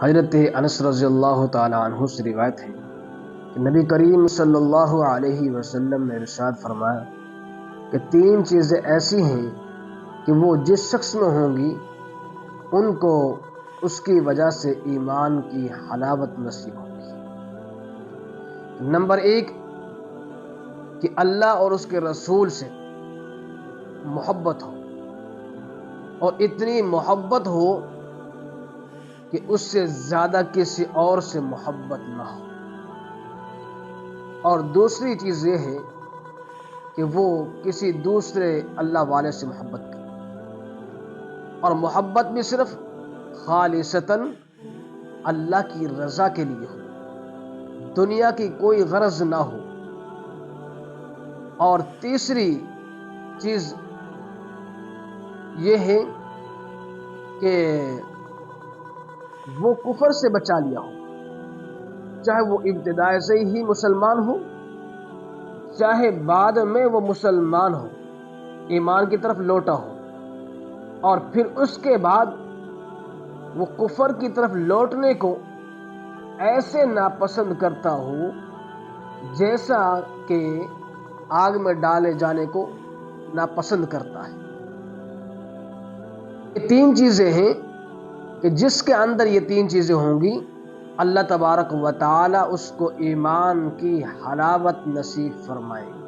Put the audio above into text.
حضرت انس رضی اللہ تعالی عنہ سے روایت ہے کہ نبی کریم صلی اللہ علیہ وسلم نے ارشاد فرمایا کہ 3 چیزیں ایسی ہیں کہ وہ جس شخص میں ہوں گی ان کو اس کی وجہ سے ایمان کی حلاوت نصیب ہوگی۔ نمبر 1 کہ اللہ اور اس کے رسول سے محبت ہو، اور اتنی محبت ہو کہ اس سے زیادہ کسی اور سے محبت نہ ہو۔ اور دوسری چیز یہ ہے کہ وہ کسی دوسرے اللہ والے سے محبت کرے، اور محبت بھی صرف خالصتاً اللہ کی رضا کے لیے ہو، دنیا کی کوئی غرض نہ ہو۔ اور تیسری چیز یہ ہے کہ وہ کفر سے بچا لیا ہو، چاہے وہ ابتداء سے ہی مسلمان ہو، چاہے بعد میں وہ مسلمان ہو، ایمان کی طرف لوٹا ہو، اور پھر اس کے بعد وہ کفر کی طرف لوٹنے کو ایسے ناپسند کرتا ہو جیسا کہ آگ میں ڈالے جانے کو ناپسند کرتا ہے۔ یہ 3 چیزیں ہیں کہ جس کے اندر یہ 3 چیزیں ہوں گی اللہ تبارک و تعالی اس کو ایمان کی حلاوت نصیب فرمائے گا۔